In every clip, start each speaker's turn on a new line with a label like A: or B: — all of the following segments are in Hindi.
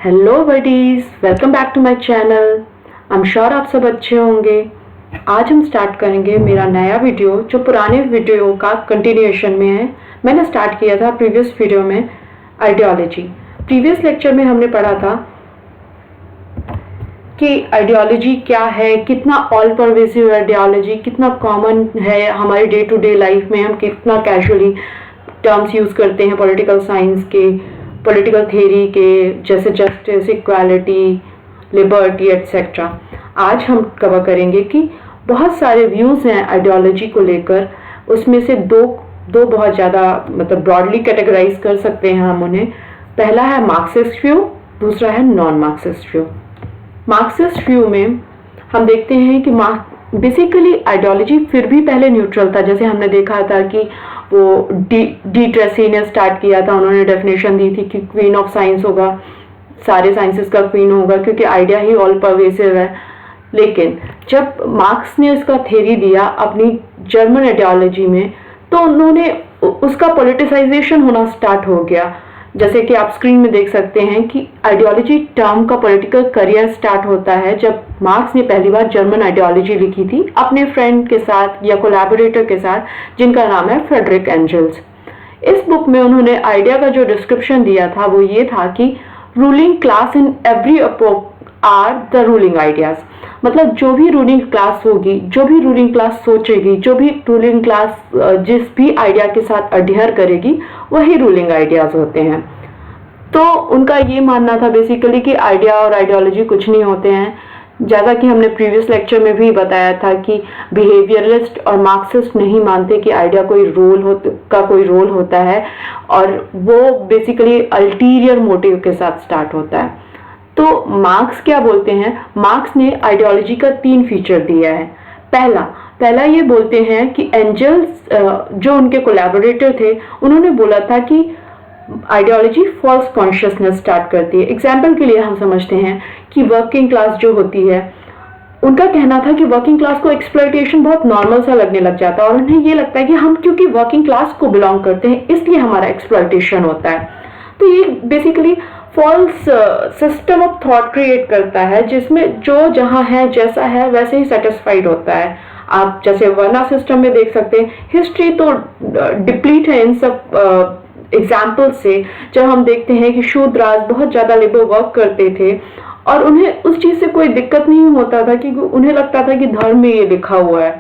A: Hello buddies, welcome back to my channel. I am sure आप सब अच्छे होंगे। आज हम स्टार्ट करेंगे मेरा नया वीडियो जो पुराने वीडियो का कंटिन्यूएशन में है। मैंने स्टार्ट किया था प्रीवियस वीडियो में आइडियोलॉजी। प्रीवियस लेक्चर में हमने पढ़ा था कि आइडियोलॉजी क्या है, कितना ऑल परवेसिव आइडियोलॉजी, कितना कॉमन है हमारी डे टू डे लाइफ में, हम कितना कैजुअली टर्म्स यूज़ करते हैं पॉलिटिकल साइंस के, पॉलिटिकल थ्योरी के, जैसे जस्टिस, इक्वालिटी, लिबर्टी एट्सेट्रा। आज हम कवर करेंगे कि बहुत सारे व्यूज़ हैं आइडियोलॉजी को लेकर। उसमें से दो बहुत ज़्यादा मतलब ब्रॉडली कैटेगराइज कर सकते हैं हम उन्हें। पहला है मार्क्सिस्ट व्यू, दूसरा है non Marxist view. Marxist view में हम देखते हैं कि बेसिकली आइडियोलॉजी फिर भी पहले न्यूट्रल था। जैसे हमने देखा था कि वो डी ट्रेसी ने स्टार्ट किया था, उन्होंने डेफिनेशन दी थी कि क्वीन ऑफ साइंस होगा, सारे साइंसेस का क्वीन होगा क्योंकि आइडिया ही ऑल परवेसिव है। लेकिन जब मार्क्स ने उसका थ्योरी दिया अपनी जर्मन आइडियोलॉजी में, तो उन्होंने उसका पॉलिटिसाइजेशन होना स्टार्ट हो गया। जैसे कि आप स्क्रीन में देख सकते हैं कि आइडियोलॉजी टर्म का पॉलिटिकल करियर स्टार्ट होता है जब मार्क्स ने पहली बार जर्मन आइडियोलॉजी लिखी थी अपने फ्रेंड के साथ या कोलैबोरेटर के साथ, जिनका नाम है फ्रेडरिक एंजल्स। इस बुक में उन्होंने आइडिया का जो डिस्क्रिप्शन दिया था वो ये था कि ruling class in every epoch are the ruling ideas. मतलब जो भी रूलिंग क्लास होगी, जो भी रूलिंग क्लास सोचेगी, जो भी रूलिंग क्लास जिस भी आइडिया के साथ अडहेयर करेगी, वही रूलिंग आइडियाज होते हैं। तो उनका ये मानना था बेसिकली कि आइडिया और आइडियोलॉजी कुछ नहीं होते हैं। जैसा कि हमने प्रीवियस लेक्चर में भी बताया था कि बिहेवियरिस्ट और मार्क्सिस्ट नहीं मानते कि आइडिया कोई रोल होता है, और वो बेसिकली अल्टीरियर मोटिव के साथ स्टार्ट होता है। तो मार्क्स क्या बोलते हैं? मार्क्स ने आइडियोलॉजी का 3 फीचर दिया है। पहला ये बोलते हैं कि एंजल्स जो उनके कोलैबोरेटर थे, उन्होंने बोला था कि आइडियोलॉजी फॉल्स कॉन्शियसनेस स्टार्ट करती है। एग्जाम्पल के लिए हम समझते हैं कि वर्किंग क्लास जो होती है, उनका कहना था कि वर्किंग क्लास को एक्सप्लॉयटेशन बहुत नॉर्मल सा लगने लग जाता है, और उन्हें ये लगता है कि हम क्योंकि वर्किंग क्लास को बिलोंग करते हैं इसलिए हमारा एक्सप्लॉयटेशन होता है। तो ये basically false system of thought create करता है जिसमें जो जहाँ है जैसा है वैसे ही सेटिस्फाइड होता है। आप जैसे वर्ना सिस्टम में देख सकते हैं, हिस्ट्री तो डिप्लीट है इन सब एग्जाम्पल से। जब हम देखते हैं कि शूद्राज बहुत ज़्यादा लेबर वर्क करते थे और उन्हें उस चीज़ से कोई दिक्कत नहीं होता था कि उन्हें लगता था कि धर्म में ये लिखा हुआ है,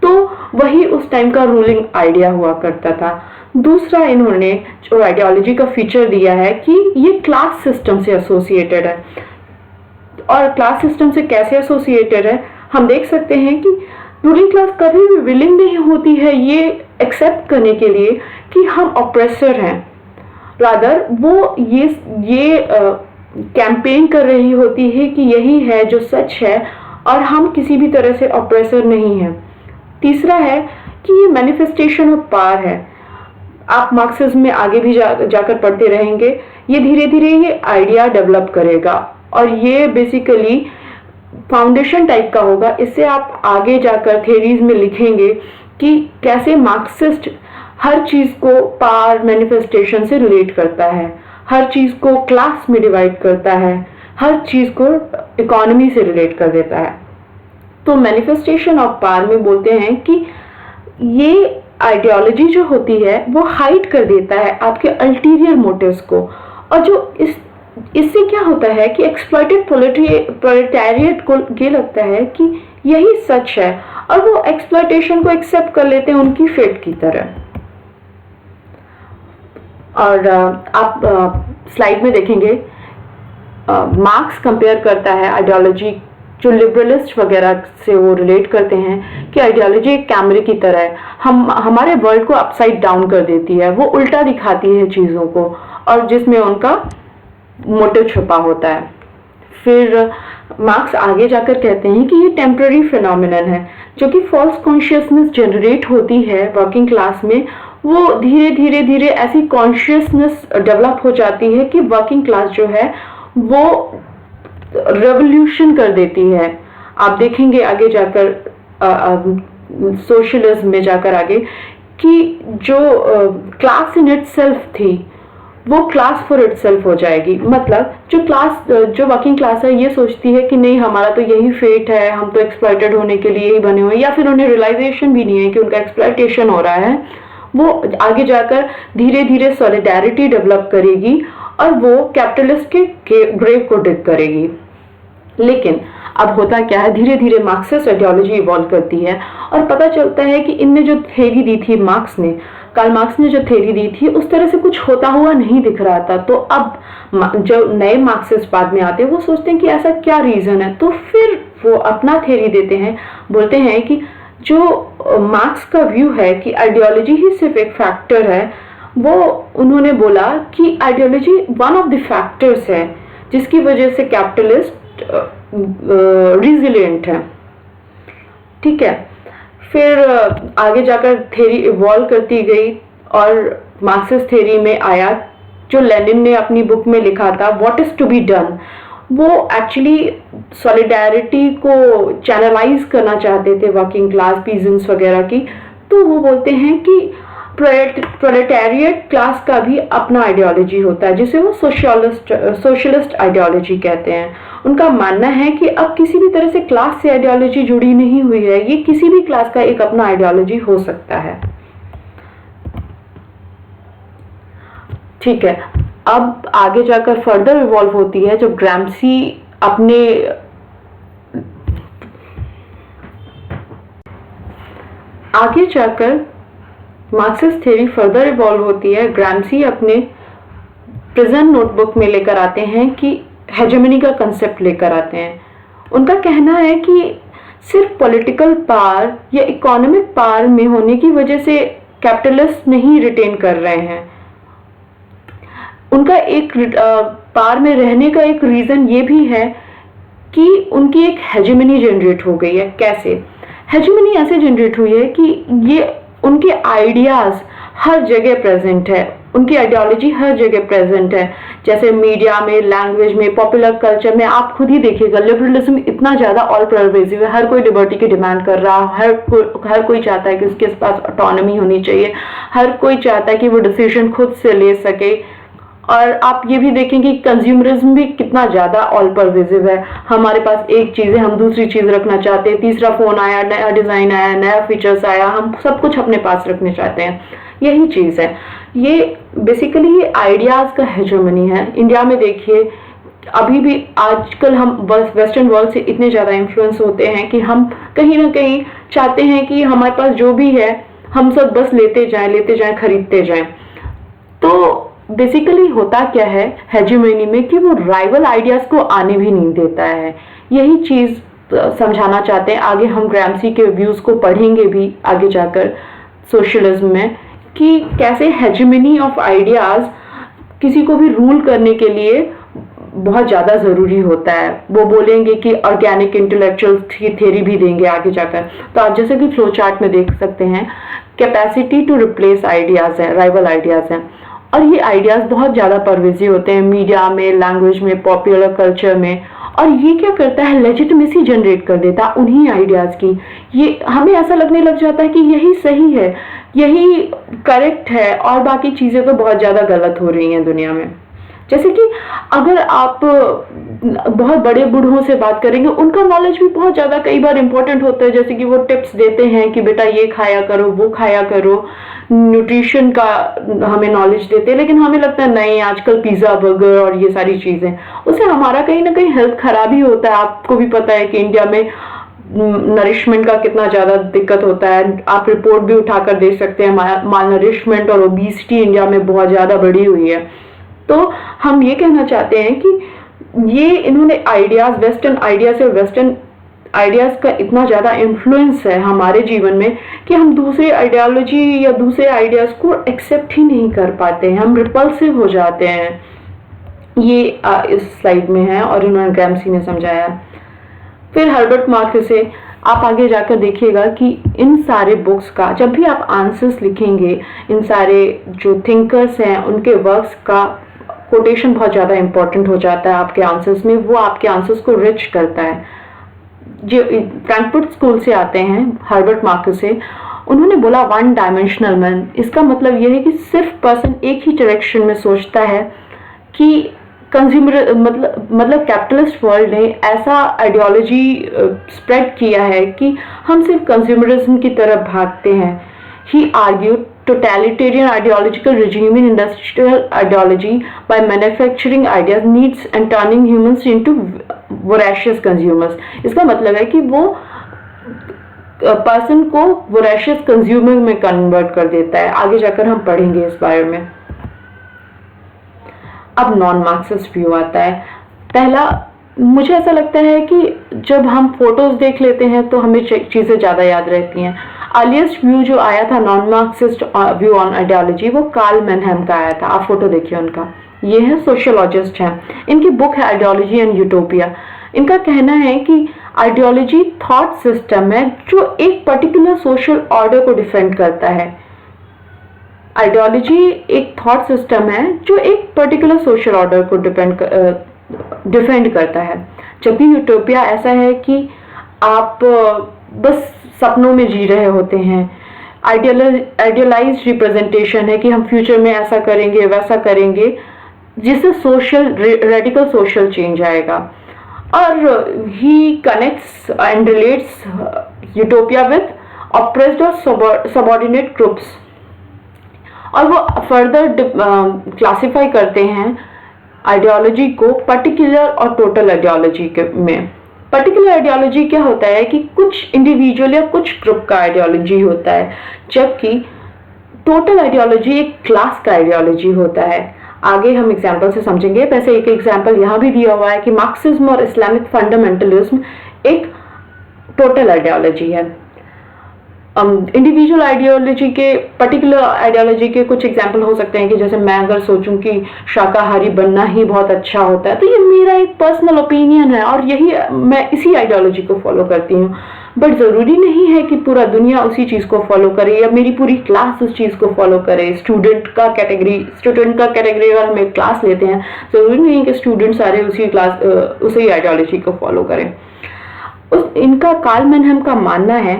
A: तो वही उस टाइम का रूलिंग आइडिया हुआ करता था। दूसरा इन्होंने जो आइडियोलॉजी का फीचर दिया है कि ये क्लास सिस्टम से एसोसिएटेड है। और क्लास सिस्टम से कैसे एसोसिएटेड है हम देख सकते हैं कि रूलिंग क्लास कभी भी विलिंग नहीं होती है ये एक्सेप्ट करने के लिए कि हम ऑप्रेसर हैं। रादर वो ये कैंपेन कर रही होती है कि यही है जो सच है और हम किसी भी तरह से ऑप्रेसर नहीं हैं। तीसरा है कि ये मैनिफेस्टेशन ऑफ पावर है। आप मार्क्सिज्म में आगे भी जाकर पढ़ते रहेंगे, ये धीरे धीरे ये आइडिया डेवलप करेगा और ये बेसिकली फाउंडेशन टाइप का होगा। इससे आप आगे जाकर थ्योरीज में लिखेंगे कि कैसे मार्क्सिस्ट हर चीज़ को पावर मैनिफेस्टेशन से रिलेट करता है, हर चीज़ को क्लास में डिवाइड करता है, हर चीज़ को इकोनॉमी से रिलेट कर देता है। तो मैनिफेस्टेशन ऑफ पावर में बोलते हैं कि ये आइडियोलॉजी जो होती है वो हाइड कर देता है आपके अल्टीरियर मोटिव्स को, और जो इससे क्या होता है कि एक्सप्लॉइटेड प्रोलेटारिएट को ये लगता है कि यही सच है और वो एक्सप्लॉइटेशन को एक्सेप्ट कर लेते हैं उनकी फेट की तरह। और आप स्लाइड में देखेंगे मार्क्स कंपेयर करता है आइडियोलॉजी जो लिबरलिस्ट वगैरह से वो रिलेट करते हैं कि आइडियोलॉजी एक कैमरे की तरह है, हमारे वर्ल्ड को अपसाइड डाउन कर देती है, वो उल्टा दिखाती है चीज़ों को, और जिसमें उनका मोटिव छुपा होता है। फिर मार्क्स आगे जाकर कहते हैं कि ये टेम्पररी फिनोमिनन है जो कि फॉल्स कॉन्शियसनेस जनरेट होती है वर्किंग क्लास में। वो धीरे धीरे ऐसी कॉन्शियसनेस डेवलप हो जाती है कि वर्किंग क्लास जो है वो रेवोल्यूशन कर देती है। आप देखेंगे आगे जाकर सोशलिज्म में जाकर आगे कि जो क्लास इन इटसेल्फ थी वो क्लास फॉर इटसेल्फ हो जाएगी। मतलब जो वर्किंग क्लास है ये सोचती है कि नहीं हमारा तो यही फेट है, हम तो एक्सप्लॉइटेड होने के लिए ही बने हुए हैं, या फिर उन्हें रियलाइजेशन भी नहीं है कि उनका एक्सप्लॉइटेशन हो रहा है, वो आगे जाकर धीरे धीरे सॉलिडेरिटी डेवलप करेगी और वो कैपिटलिस्ट के ग्रेव को डिग करेगी। लेकिन अब होता क्या है, धीरे धीरे मार्क्सिस्ट आइडियोलॉजी इवॉल्व करती है और पता चलता है कि इनने जो थ्योरी दी थी कार्ल मार्क्स ने जो थ्योरी दी थी उस तरह से कुछ होता हुआ नहीं दिख रहा था। तो अब जो नए मार्क्सिस्ट बाद में आते हैं वो सोचते हैं कि ऐसा क्या रीजन है, तो फिर वो अपना थ्योरी देते हैं, बोलते हैं कि जो मार्क्स का व्यू है कि आइडियोलॉजी ही सिर्फ एक फैक्टर है, वो उन्होंने बोला कि ideology one of the factors है जिसकी वजह से कैपिटलिस्ट रिजिलिएंट है। ठीक है, फिर आगे जाकर थ्योरी इवॉल्व करती गई और मार्क्सिस्ट थ्योरी में आया जो लेनिन ने अपनी बुक में लिखा था what is to be done. वो एक्चुअली सॉलिडेरिटी को चैनलाइज करना चाहते थे वर्किंग क्लास पीजेंट्स वगैरह की। तो वो बोलते हैं कि प्रोलेटारिएट क्लास का भी अपना आइडियोलॉजी होता है जिसे वो सोशलिस्ट आइडियोलॉजी कहते हैं। उनका मानना है कि अब किसी भी तरह से क्लास से आइडियोलॉजी जुड़ी नहीं हुई है, ये किसी भी क्लास का एक अपना आइडियोलॉजी हो सकता है। ठीक है, अब आगे जाकर फर्दर इवॉल्व होती है जब ग्राम्सी अपने आगे जाकर मार्क्सिस्ट थ्योरी फर्दर इवॉल्व होती है। ग्राम्सी अपने प्रेजेंट नोटबुक में लेकर आते हैं कि हेजेमनी का कंसेप्ट लेकर आते हैं। उनका कहना है कि सिर्फ पॉलिटिकल पावर या इकोनॉमिक पावर में होने की वजह से कैपिटलिस्ट नहीं रिटेन कर रहे हैं। उनका एक पावर में रहने का एक रीजन ये भी है कि उनकी एक हेजेमनी जनरेट हो गई है। कैसे हेजेमनी ऐसे जनरेट हुई है कि ये उनके आइडियाज हर जगह प्रेजेंट है, उनकी आइडियोलॉजी हर जगह प्रेजेंट है, जैसे मीडिया में, लैंग्वेज में, पॉपुलर कल्चर में। आप खुद ही देखिएगा लिबरलिज्म इतना ज्यादा ऑल परवेसिव है, हर कोई लिबर्टी की डिमांड कर रहा है, हर कोई चाहता है कि उसके पास ऑटोनॉमी होनी चाहिए, हर कोई चाहता है कि वो डिसीजन खुद से ले सके। और आप ये भी देखेंगे कि कंज्यूमरिज्म भी कितना ज्यादा ऑल परवेसिव है। हमारे पास एक चीज है, हम दूसरी चीज रखना चाहते हैं, तीसरा फोन आया, नया डिजाइन आया, नया फीचर्स आया, हम सब कुछ अपने पास रखने चाहते हैं। यही चीज है, ये बेसिकली ये आइडियाज का हेजेमनी है। इंडिया में देखिए अभी भी आजकल हम बस वेस्टर्न वर्ल्ड से इतने ज्यादा इन्फ्लुएंस होते हैं कि हम कहीं ना कहीं चाहते हैं कि हमारे पास जो भी है हम सब बस लेते जाएं, खरीदते जाएं। तो बेसिकली होता क्या है हेजेमनी में कि वो राइवल आइडियाज को आने भी नहीं देता है। यही चीज समझाना चाहते हैं। आगे हम ग्राम्सी के व्यूज को पढ़ेंगे भी आगे जाकर सोशलिज्म में कि कैसे हेजेमनी ऑफ आइडियाज किसी को भी रूल करने के लिए बहुत ज्यादा जरूरी होता है। वो बोलेंगे कि ऑर्गेनिक इंटेलेक्चुअल थ्योरी भी देंगे आगे जाकर। तो आप जैसे कि फ्लो चार्ट में देख सकते हैं कैपेसिटी टू रिप्लेस आइडियाज है, राइवल आइडियाज हैं, और ये आइडियाज बहुत ज्यादा परवेसिव होते हैं मीडिया में, लैंग्वेज में, पॉपुलर कल्चर में। और ये क्या करता है लेजिटिमेसी जनरेट कर देता है उन्हीं आइडियाज की। ये हमें ऐसा लगने लग जाता है कि यही सही है, यही करेक्ट है, और बाकी चीजें तो बहुत ज्यादा गलत हो रही हैं दुनिया में। जैसे कि अगर आप बहुत बड़े बूढ़ों से बात करेंगे उनका नॉलेज भी बहुत ज्यादा कई बार इंपॉर्टेंट होता है। जैसे कि वो टिप्स देते हैं कि बेटा ये खाया करो, वो खाया करो, न्यूट्रिशन का हमें नॉलेज देते हैं। लेकिन हमें लगता है नहीं, आजकल पिज्जा, बर्गर और ये सारी चीजें, उससे हमारा कहीं ना कहीं हेल्थ खराब ही होता है। आपको भी पता है कि इंडिया में नरिशमेंट का कितना ज्यादा दिक्कत होता है। आप रिपोर्ट भी उठाकर देख सकते हैं, माल नरिशमेंट और ओबेसिटी इंडिया में बहुत ज्यादा बढ़ी हुई है। तो हम ये कहना चाहते हैं कि ये इन्होंने आइडियाज, वेस्टर्न आइडियाज और वेस्टर्न आइडियाज का इतना ज्यादा इन्फ्लुएंस है हमारे जीवन में कि हम दूसरे आइडियोलॉजी या दूसरे आइडियाज को एक्सेप्ट ही नहीं कर पाते हैं, हम रिपल्सिव हो जाते हैं। ये इस स्लाइड में है और इन्होंने ग्राम्सी ने समझाया। फिर हर्बर्ट मार्क्स से आप आगे जाकर देखिएगा कि इन सारे बुक्स का जब भी आप आंसर्स लिखेंगे, इन सारे जो थिंकर्स हैं उनके वर्क्स का कोटेशन बहुत ज़्यादा इंपॉर्टेंट हो जाता है आपके आंसर्स में। वो आपके आंसर्स को रिच करता है। जो फ्रैंकफर्ट स्कूल से आते हैं हर्बर्ट मार्क्स से, उन्होंने बोला वन डायमेंशनल मैन। इसका मतलब यह है कि सिर्फ पर्सन एक ही डायरेक्शन में सोचता है कि कंज्यूमर मतलब कैपिटलिस्ट वर्ल्ड ने ऐसा आइडियोलॉजी स्प्रेड किया है कि हम सिर्फ कंज्यूमरिज्म की तरफ भागते हैं। He argued totalitarian ideological regime in industrial ideology by manufacturing ideas, needs and turning humans into voracious consumers। इसका मतलब है कि वो पर्सन को voracious consumer में कन्वर्ट कर देता है। आगे जाकर हम पढ़ेंगे इस बारे में। अब नॉन मार्क्सिस्ट व्यू आता है। पहला, मुझे ऐसा लगता है कि जब हम फोटोज देख लेते हैं तो हमें चीज़ें ज़्यादा याद रहती हैं। अर्लीस्ट व्यू जो आया था non Marxist view on ideology, वो कार्ल मैनहेम का आया था। आप फोटो देखिए उनका। ये है सोशियोलॉजिस्ट हैं, इनकी बुक है आइडियोलॉजी एंड यूटोपिया। इनका कहना है कि आइडियोलॉजी थॉट सिस्टम है जो एक पर्टिकुलर सोशल ऑर्डर को डिफेंड करता है। आइडियोलॉजी एक थॉट सिस्टम है जो एक पर्टिकुलर सोशल ऑर्डर को डिफेंड करता है, जबकि यूटोपिया ऐसा है कि आप बस सपनों में जी रहे होते हैं। आइडियलाइज्ड रिप्रेजेंटेशन है कि हम फ्यूचर में ऐसा करेंगे वैसा करेंगे, जिससे सोशल रेडिकल सोशल चेंज आएगा। और he connects and relates utopia with oppressed और सबऑर्डिनेट ग्रुप्स। और वो फर्दर क्लासिफाई करते हैं आइडियोलॉजी को पर्टिकुलर और टोटल आइडियोलॉजी में। पर्टिकुलर आइडियोलॉजी क्या होता है कि कुछ इंडिविजुअल या कुछ ग्रुप का आइडियोलॉजी होता है, जबकि टोटल आइडियोलॉजी एक क्लास का आइडियोलॉजी होता है। आगे हम एग्जाम्पल से समझेंगे। वैसे एक एग्जाम्पल यहाँ भी दिया हुआ है कि मार्क्सिज्म और इस्लामिक फंडामेंटलिज्म एक टोटल आइडियोलॉजी है। इंडिविजुअल आइडियोलॉजी के, पर्टिकुलर आइडियोलॉजी के कुछ एग्जाम्पल हो सकते हैं कि जैसे मैं अगर सोचूं कि शाकाहारी बनना ही बहुत अच्छा होता है, तो ये मेरा एक पर्सनल ओपिनियन है और यही मैं इसी आइडियोलॉजी को फॉलो करती हूँ। बट ज़रूरी नहीं है कि पूरा दुनिया उसी चीज़ को फॉलो करे या मेरी पूरी क्लास उस चीज़ को फॉलो करे। स्टूडेंट का कैटेगरी अगर हम एक क्लास लेते हैं, ज़रूरी नहीं है कि स्टूडेंट सारे उसी आइडियोलॉजी को फॉलो करें। इनका कार्ल मैनहेम का मानना है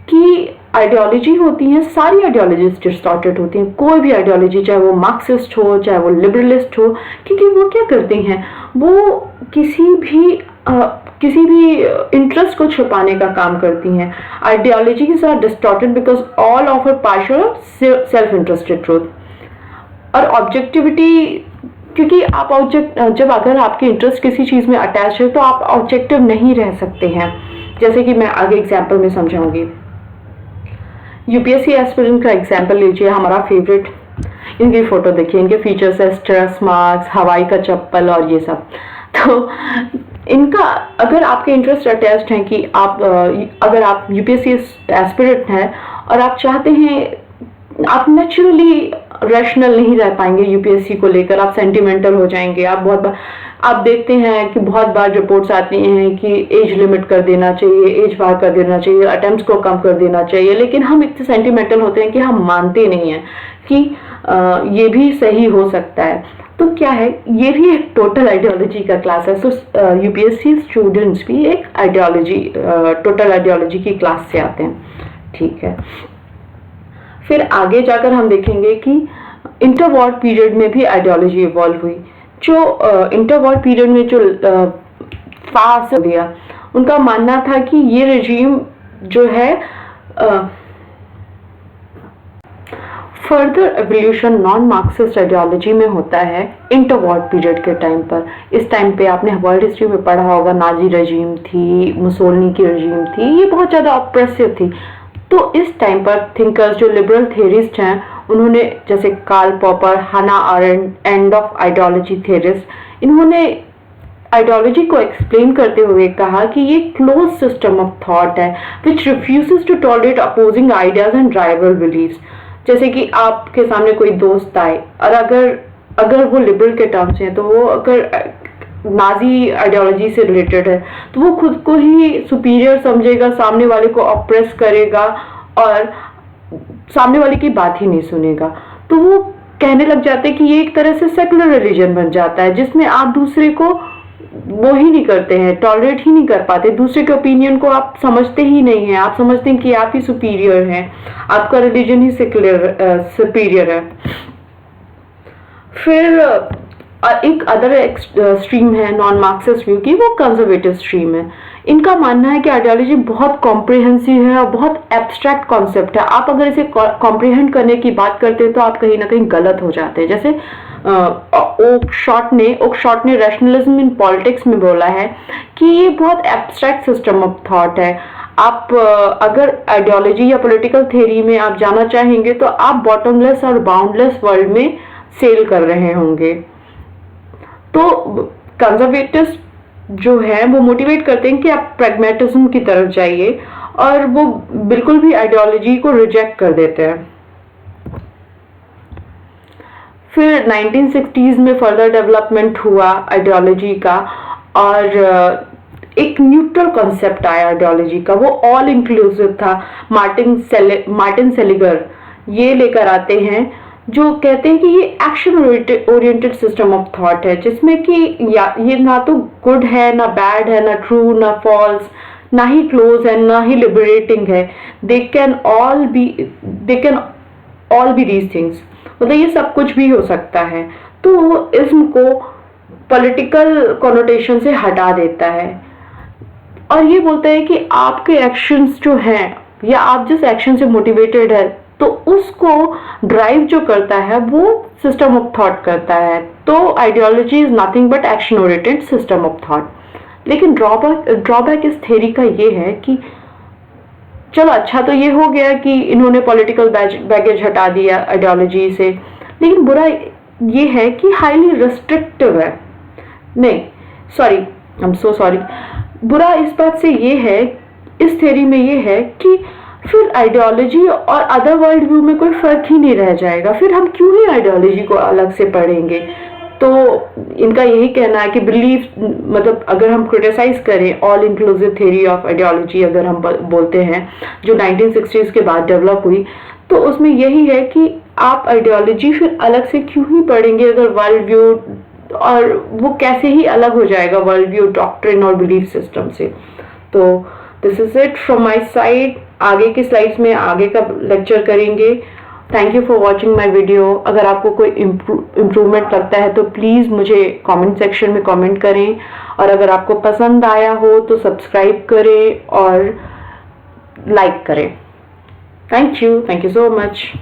A: कि आइडियोलॉजी होती है, सारी आइडियोलॉजीज डिस्टॉर्टेड होती हैं। कोई भी आइडियोलॉजी, चाहे वो मार्क्सिस्ट हो चाहे वो लिबरलिस्ट हो, क्योंकि वो क्या करते हैं, वो किसी भी इंटरेस्ट को छुपाने का काम करती हैं। Ideologies are distorted because all offer partial self interested truth और ऑब्जेक्टिविटी। क्योंकि आप जब अगर आपके इंटरेस्ट किसी चीज़ में अटैच है तो आप ऑब्जेक्टिव नहीं रह सकते हैं। जैसे कि मैं आगे एग्जाम्पल में समझाऊंगी। यूपीएससी एस्पिरेंट का एग्जाम्पल लीजिए, हमारा फेवरेट। इनकी फोटो देखिए, इनके फीचर्स है स्ट्रेस मार्क्स, हवाई का चप्पल और ये सब। तो इनका, अगर आपके इंटरेस्ट अटैच्ड हैं कि अगर आप यूपीएससी एस्पिरेंट हैं और आप चाहते हैं, आप नेचुरली रैशनल नहीं रह पाएंगे यूपीएससी को लेकर, आप सेंटिमेंटल हो जाएंगे। आप देखते हैं कि बहुत बार रिपोर्ट्स आती हैं कि एज लिमिट कर देना चाहिए, एज बार कर देना चाहिए, अटेम्प्ट्स को कम कर देना चाहिए, लेकिन हम इतने सेंटिमेंटल होते हैं कि हम मानते नहीं हैं कि ये भी सही हो सकता है। तो क्या है, ये भी एक टोटल आइडियोलॉजी का क्लास है। सो यूपीएससी स्टूडेंट्स भी एक टोटल आइडियोलॉजी की क्लास से आते हैं। ठीक है, फिर आगे जाकर हम देखेंगे कि इंटरवॉर पीरियड में भी आइडियोलॉजी इवॉल्व हुई। जो इंटरवॉर पीरियड में जो फास दिया, उनका मानना था कि ये रेजीम जो है further evolution non Marxist ideology में होता है इंटरवॉर पीरियड के टाइम पर। इस टाइम पे आपने वर्ल्ड हिस्ट्री में पढ़ा होगा, नाजी रेजीम थी, मुसोलिनी की रेजीम थी, ये बहुत ज़्यादा ऑप्रेसिव थी। तो इस टाइम पर थिंकर्स जो लिबरल थियरिस्ट हैं, उन्होंने, जैसे Karl Popper, Hannah Arendt, end of ideology theorist, इन्होंने आइडियोलॉजी को एक्सप्लेन करते हुए कहा कि ये क्लोज सिस्टम ऑफ थॉट है which refuses to tolerate opposing ideas and rival beliefs. जैसे कि आपके सामने कोई दोस्त आए और अगर वो लिबरल के टर्म्स हैं, तो वो अगर नाजी आइडियोलॉजी से रिलेटेड है तो वो खुद को ही सुपीरियर समझेगा, सामने वाले को ऑप्रेस करेगा और सामने वाले की बात ही नहीं सुनेगा। तो वो कहने लग जाते हैं कि ये एक तरह से सेकुलर रिलीजन बन जाता है, जिसमें आप दूसरे को वो ही नहीं करते हैं, टॉलरेट ही नहीं कर पाते, दूसरे के ओपिनियन को आप समझते ही नहीं हैं, आप समझते हैं कि आप ही सुपीरियर हैं, आपका रिलीजन ही सुपीरियर है। फिर एक अदर स्ट्रीम है नॉन मार्क्सिस्ट व्यू की, वो कंजर्वेटिव स्ट्रीम है। इनका मानना है कि आइडियोलॉजी बहुत कॉम्प्रिहेंसिव है और बहुत एब्स्ट्रैक्ट कॉन्सेप्ट है, आप अगर इसे कॉम्प्रिहेंड करने की बात करते हैं तो आप कहीं ना कहीं गलत हो जाते हैं। जैसे ओकशॉट ने रैशनलिज्म इन पॉलिटिक्स में बोला है कि ये बहुत एब्स्ट्रैक्ट सिस्टम ऑफ थॉट है। आप अगर आइडियोलॉजी या पॉलिटिकल थ्योरी में आप जाना चाहेंगे तो आप बॉटमलेस और बाउंडलेस वर्ल्ड में सेल कर रहे होंगे। तो कंजर्वेटिव्स जो है वो मोटिवेट करते हैं कि आप प्रैग्मेटिज्म की तरफ जाइए, और वो बिल्कुल भी आइडियोलॉजी को रिजेक्ट कर देते हैं। फिर 1960s में फर्दर डेवलपमेंट हुआ आइडियोलॉजी का, और एक न्यूट्रल कॉन्सेप्ट आया आइडियोलॉजी का, वो ऑल इंक्लूसिव था। मार्टिन सेलिगर ये लेकर आते हैं, जो कहते हैं कि ये action oriented system of thought है, जिसमें कि ये ना तो गुड है, ना बैड है, ना ट्रू, ना फॉल्स, ना ही क्लोज है, ना ही लिबरेटिंग है। They can all B these things, मतलब ये सब कुछ भी हो सकता है। तो इस्म को पॉलिटिकल कॉनोटेशन से हटा देता है और ये बोलता है कि आपके एक्शंस जो हैं या आप जिस एक्शन से मोटिवेटेड है तो उसको ड्राइव जो करता है वो सिस्टम ऑफ थॉट करता है। तो ideology is nothing but action oriented system of thought. लेकिन ड्रॉबैक इस थ्योरी का ये है कि चलो अच्छा तो ये हो गया कि इन्होंने पॉलिटिकल बैगेज हटा दिया आइडियोलॉजी से, लेकिन बुरा ये है कि हाईली रिस्ट्रिक्टिव है। नहीं sorry, I am so sorry, बुरा इस बात से ये है, इस थ्योरी में ये है कि फिर आइडियोलॉजी और अदर वर्ल्ड व्यू में कोई फर्क ही नहीं रह जाएगा, फिर हम क्यों ही आइडियोलॉजी को अलग से पढ़ेंगे। तो इनका यही कहना है कि बिलीफ, मतलब अगर हम क्रिटिसाइज करें all inclusive theory of ideology अगर हम बोलते हैं जो 1960s के बाद डेवलप हुई, तो उसमें यही है कि आप आइडियोलॉजी फिर अलग से क्यों ही पढ़ेंगे अगर वर्ल्ड व्यू, और वो कैसे ही अलग हो जाएगा वर्ल्ड व्यू, डॉक्ट्रिन और बिलीफ सिस्टम से। तो this is it from my side. आगे की स्लाइड्स में आगे का लेक्चर करेंगे। Thank you for watching my video. अगर आपको कोई इम्प्रूवमेंट लगता है तो प्लीज़ मुझे कमेंट सेक्शन में कमेंट करें, और अगर आपको पसंद आया हो तो सब्सक्राइब करें और लाइक करें। Thank you so much.